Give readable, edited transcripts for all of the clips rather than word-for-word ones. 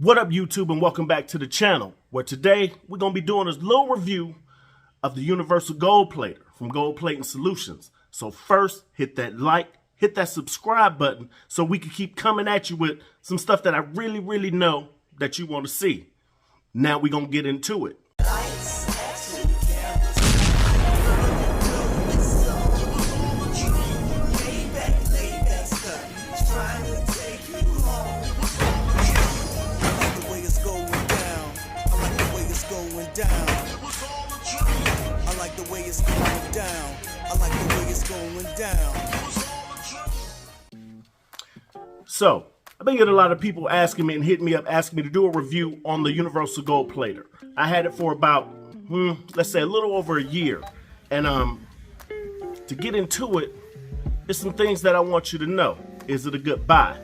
What up, YouTube, and welcome back to the channel, where today we're going to be doing a little review of the Universal Gold Plater from Gold Plating Solutions. So first, hit that like, hit that subscribe button so we can keep coming at you with some stuff that I really know that you want to see. Now we're going to get into it. I like the way it's going down. I like the way it's going down. So, I've been getting a lot of people asking me and hitting me up asking me to do a review on the Universal Gold Plater. I had it for about, let's say a little over a year. And to get into it, there's some things that I want you to know. Is it a good buy?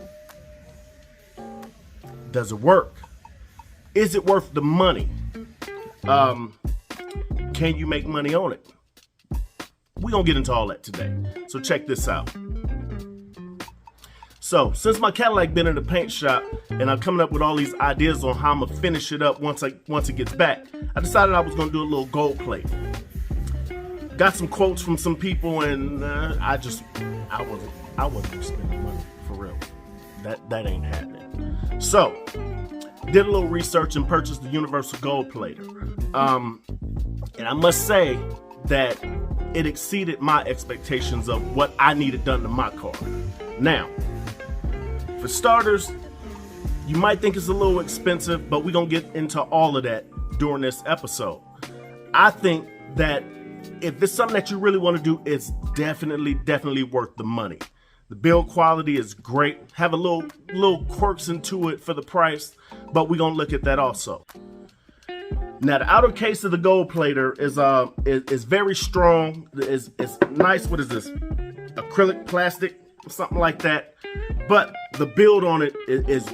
Does it work? Is it worth the money? Can you make money on it? We're gonna get into all that today. So check this out. So since my Cadillac been in the paint shop and I'm coming up with all these ideas on how I'm gonna finish it up once it gets back, I decided I was gonna do a little gold plate. Got some quotes from some people, and I wasn't spending money for real. That ain't happening. So did a little research and purchased the Universal Gold Plater. And I must say that it exceeded my expectations of what I needed done to my car. Now, for starters, you might think it's a little expensive, but we're gonna get into all of that during this episode. I think that if it's something that you really want to do, it's definitely worth the money. The build quality is great. Have a little quirks into it for the price, but we're gonna look at that also. Now, the outer case of the Gold Plater is very strong. It's nice. What is this? Acrylic plastic, something like that. But the build on it is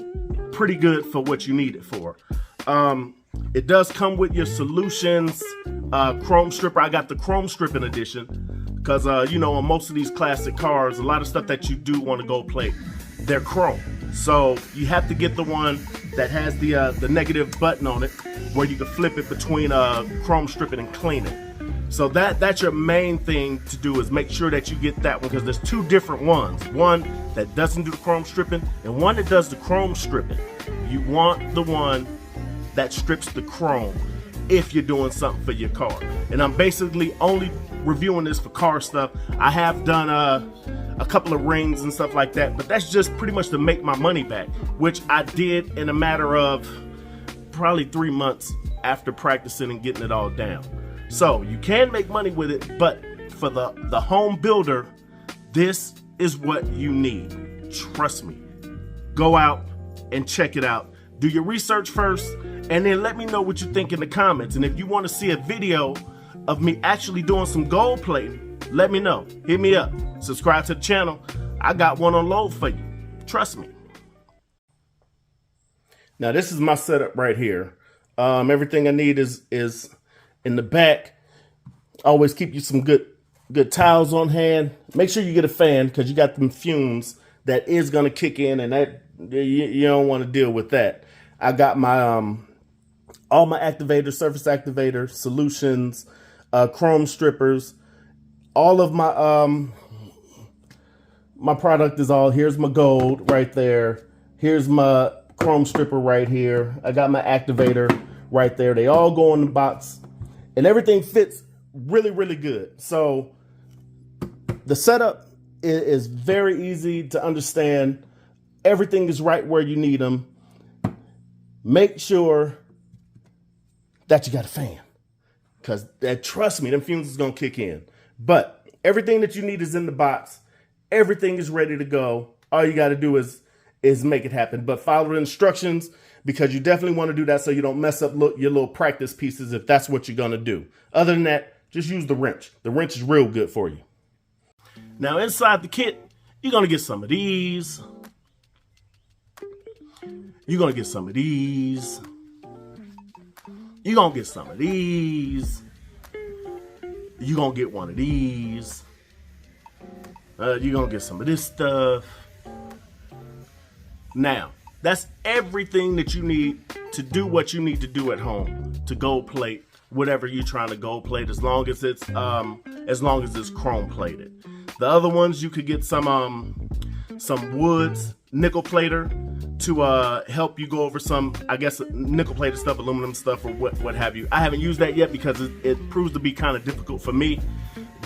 pretty good for what you need it for. It does come with your solutions, chrome stripper. I got the chrome stripping edition because you know, on most of these classic cars, a lot of stuff that you do want to gold plate, they're chrome. So you have to get the one that has the negative button on it, where you can flip it between chrome stripping and clean it. So that's your main thing to do, is make sure that you get that one, because there's two different ones. One that doesn't do the chrome stripping and one that does the chrome stripping. You want the one that strips the chrome if you're doing something for your car. And I'm basically only reviewing this for car stuff. I have done a couple of rings and stuff like that, but that's just pretty much to make my money back, which I did in a matter of probably 3 months after practicing and getting it all down. So you can make money with it, but for the home builder, this is what you need. Trust me. Go out and check it out. Do your research first, and then let me know what you think in the comments. And if you want to see a video of me actually doing some gold plating, let me know. Hit me up. Subscribe to the channel. I got one on load for you. Trust me. Now this is my setup right here. Everything I need is in the back. Always keep you some good towels on hand. Make sure you get a fan, because you got them fumes that is gonna kick in, and that you don't want to deal with that. I got my all my activators, surface activator solutions, chrome strippers. All of my my product is all. Here's my gold right there. Here's my chrome stripper right here. I got my activator right there. They all go in the box, and everything fits really good. So the setup is very easy to understand. Everything is right where you need them. Make sure that you got a fan, because trust me, them fumes is gonna kick in. But everything that you need is in the box. Everything is ready to go. All you got to do is make it happen. But follow the instructions, because you definitely want to do that so you don't mess up your little practice pieces if that's what you're going to do. Other than that, just use the wrench. The wrench is real good for you. Now inside the kit, you're going to get some of these. You're going to get some of these. You're going to get some of these. You're going to get one of these. You're going to get some of this stuff. Now, That's everything that you need to do what you need to do at home to gold plate whatever you're trying to gold plate, as long as it's chrome plated. The other ones, you could get some woods nickel plater to help you go over some, I guess, nickel plated stuff, aluminum stuff, or what have you. I haven't used that yet because it proves to be kind of difficult for me,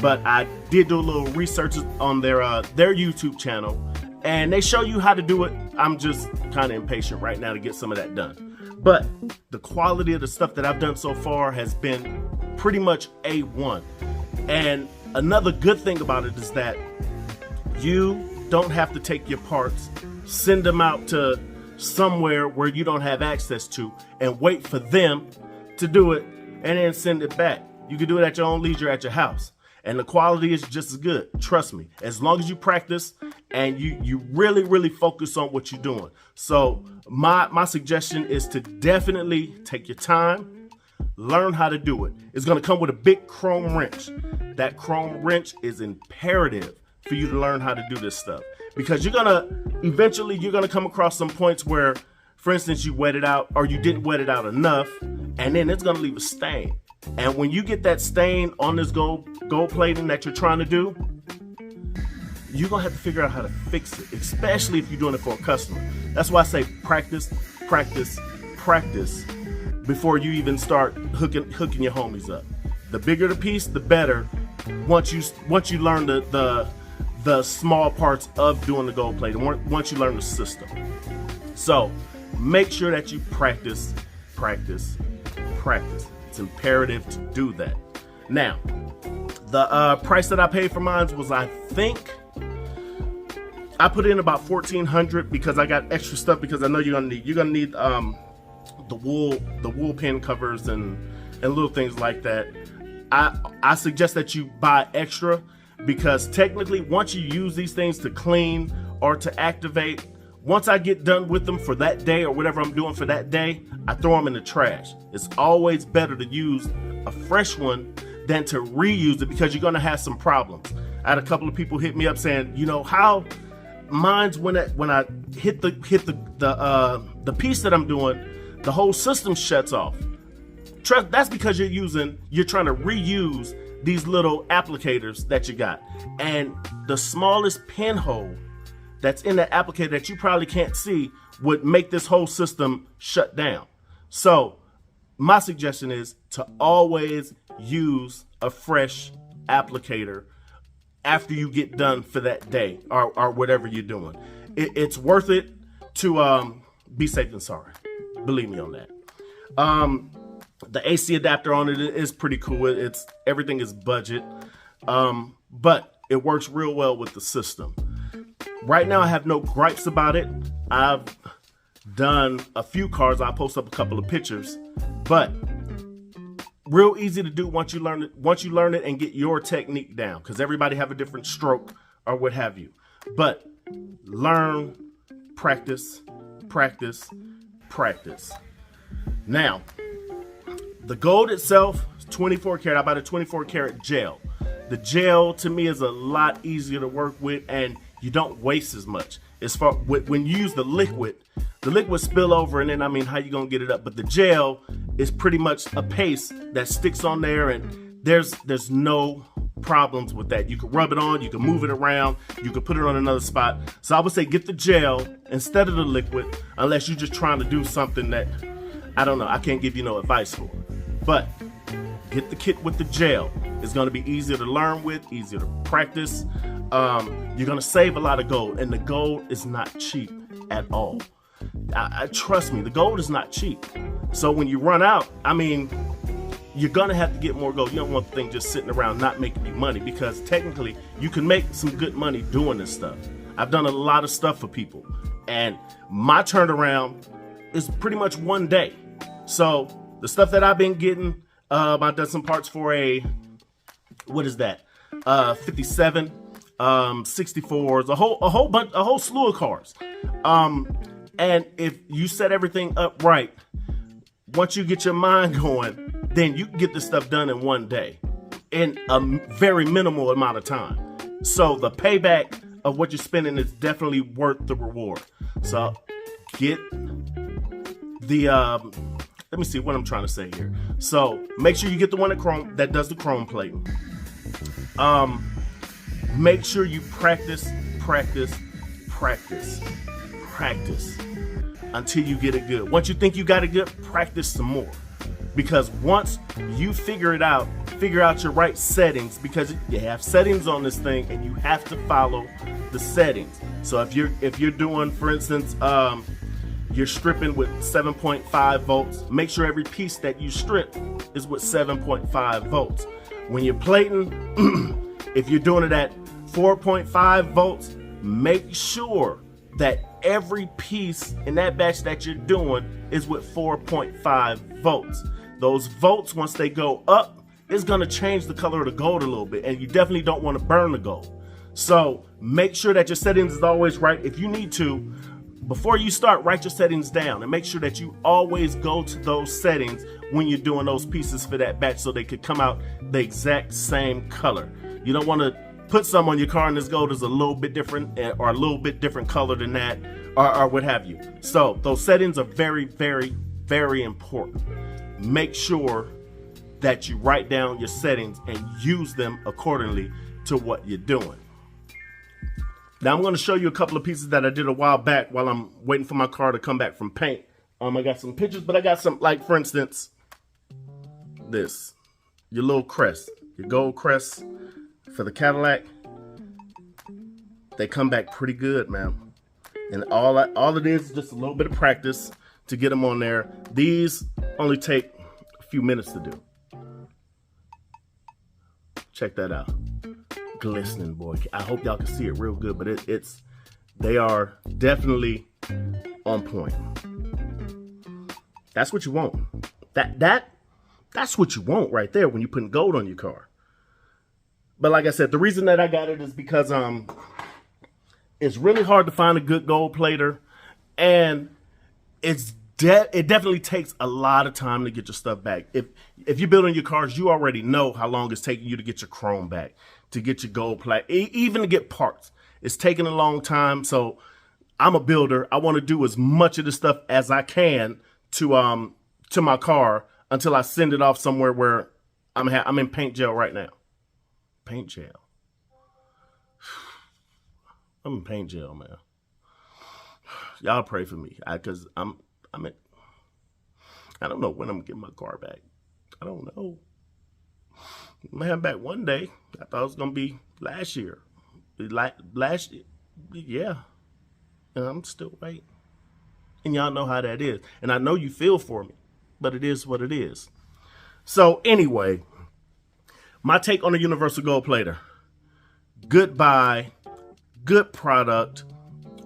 but I did do a little research on their YouTube channel, and they show you how to do it. I'm just kind of impatient right now to get some of that done. But the quality of the stuff that I've done so far has been pretty much A1. And another good thing about it is that you don't have to take your parts, send them out to somewhere where you don't have access to, and wait for them to do it and then send it back. You can do it at your own leisure at your house. And the quality is just as good. Trust me. As long as you practice and you really, really focus on what you're doing. So my suggestion is to definitely take your time, learn how to do it. It's going to come with a big chrome wrench. That chrome wrench is imperative for you to learn how to do this stuff, because you're going to come across some points where, for instance, you wet it out or you didn't wet it out enough, and then it's going to leave a stain. And when you get that stain on this gold plating that you're trying to do, you're going to have to figure out how to fix it, especially if you're doing it for a customer. That's why I say practice, practice, practice before you even start hooking your homies up. The bigger the piece, the better. Once you learn the small parts of doing the gold plating, once you learn the system. So make sure that you practice, practice, practice. It's imperative to do that. Now, the price that I paid for mine was, I think, I put in about $1,400 because I got extra stuff, because I know you're gonna need the wool pin covers and little things like that. I suggest that you buy extra, because technically once you use these things to clean or to activate, once I get done with them for that day or whatever I'm doing for that day, I throw them in the trash. It's always better to use a fresh one than to reuse it, because you're gonna have some problems. I had a couple of people hit me up saying, you know, how mine's when I hit the piece that I'm doing, the whole system shuts off. That's because you're trying to reuse these little applicators that you got, and the smallest pinhole that's in that applicator that you probably can't see would make this whole system shut down. So my suggestion is to always use a fresh applicator after you get done for that day or whatever you're doing. It's worth it to be safe than sorry. Believe me on that. The AC adapter on it is pretty cool. Everything is budget, but it works real well with the system. Right now, I have no gripes about it. I've done a few cars. I'll post up a couple of pictures, but real easy to do once you learn it and get your technique down, because everybody have a different stroke or what have you. But learn, practice, practice, practice. Now, the gold itself is 24 karat. I bought a 24 karat gel. The gel to me is a lot easier to work with, and you don't waste as much. As far when you use the liquid spill over, and then how you gonna get it up? But the gel is pretty much a paste that sticks on there, and there's no problems with that. You can rub it on, you can move it around, you can put it on another spot. So I would say get the gel instead of the liquid, unless you're just trying to do something that, I don't know, I can't give you no advice for. But get the kit with the gel. It's going to be easier to learn with, easier to practice. You're going to save a lot of gold, and the gold is not cheap at all. Trust me, the gold is not cheap. So when you run out, you're going to have to get more gold. You don't want the thing just sitting around not making you money, because technically you can make some good money doing this stuff. I've done a lot of stuff for people, and my turnaround is pretty much one day. So the stuff that I've been getting, I've done some parts for a, 57, 64s, a whole slew of cars. And if you set everything up right, once you get your mind going, then you can get this stuff done in one day in a very minimal amount of time. So the payback of what you're spending is definitely worth the reward. So get the, let me see what I'm trying to say here. So make sure you get the one that does the chrome plating. Make sure you practice until you get it good. Once you think you got it good, practice some more. Because once you figure out your right settings, because you have settings on this thing and you have to follow the settings. So if you're doing, for instance, you're stripping with 7.5 volts, make sure every piece that you strip is with 7.5 volts. When you're plating, if you're doing it at 4.5 volts, make sure that every piece in that batch that you're doing is with 4.5 volts. Those volts, once they go up, it's gonna change the color of the gold a little bit, and you definitely don't wanna burn the gold. So make sure that your settings is always right. If you need to, before you start, write your settings down and make sure that you always go to those settings when you're doing those pieces for that batch so they could come out the exact same color. You don't wanna put some on your car and this gold is a little bit different or a little bit different color than that or what have you. So those settings are very, very, very important. Make sure that you write down your settings and use them accordingly to what you're doing. Now I'm going to show you a couple of pieces that I did a while back while I'm waiting for my car to come back from paint. I got some pictures, but I got some, like for instance, this, your little crest, your gold crest for the Cadillac. They come back pretty good, man. And all it is just a little bit of practice to get them on there. These only take a few minutes to do. Check that out. Glistening, boy. I hope y'all can see it real good, but they are definitely on point. That's what you want. That's what you want right there when you're putting gold on your car. But like I said, the reason that I got it is because it's really hard to find a good gold plater, and it definitely takes a lot of time to get your stuff back. If you're building your cars, you already know how long it's taking you to get your chrome back, to get your gold plate, even to get parts. It's taking a long time. So I'm a builder. I want to do as much of this stuff as I can to my car until I send it off somewhere where I'm in paint gel right now. Paint gel. I'm in paint gel, man. Y'all pray for me, cause I don't know when I'm getting my car back. I don't know. I'm gonna have it back one day. I thought it was gonna be last year. Last year, yeah. And I'm still waiting. And y'all know how that is. And I know you feel for me, but it is what it is. So anyway, my take on the Universal Gold Plater. Good buy, good product.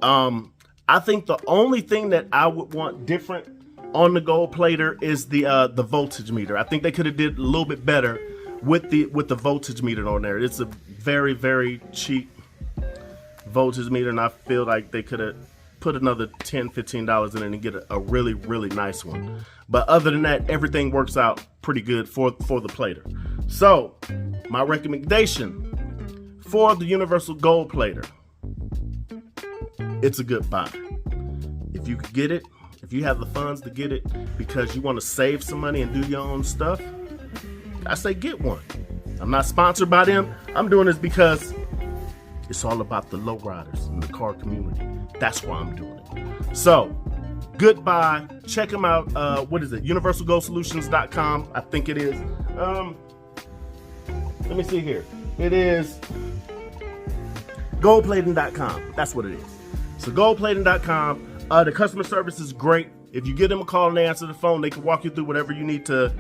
I think the only thing that I would want different on the gold plater is the voltage meter. I think they could have did a little bit better with the voltage meter on there. It's a very, very cheap voltage meter, and I feel like they could have put another $10, $15 in it and get a really, really nice one. But other than that, everything works out pretty good for the plater. So my recommendation for the Universal Gold Plater, it's a good buy. If you could get it, if you have the funds to get it because you want to save some money and do your own stuff, I say get one. I'm not sponsored by them. I'm doing this because it's all about the lowriders in the car community. That's why I'm doing it. So, good buy. Check them out. What is it? UniversalGoldSolutions.com. I think it is. Let me see here. It is goldplating.com. That's what it is. So goldplating.com. The customer service is great. If you give them a call and they answer the phone, they can walk you through whatever you need to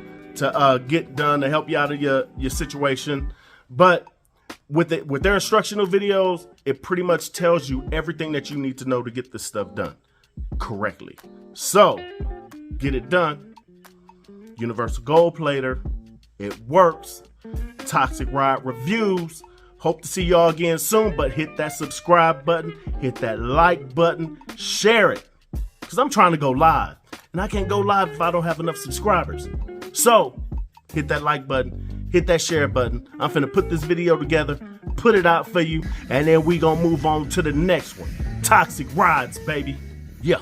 get done to help you out of your situation. But with their instructional videos, it pretty much tells you everything that you need to know to get this stuff done correctly. So get it done. Universal Gold Plater. It works. Toxxic Ride Reviews. Hope to see y'all again soon, but hit that subscribe button, hit that like button, share it, because I'm trying to go live, and I can't go live if I don't have enough subscribers. So, hit that like button, hit that share button. I'm finna put this video together, put it out for you, and then we gonna move on to the next one. Toxxic Rides, baby. Yeah.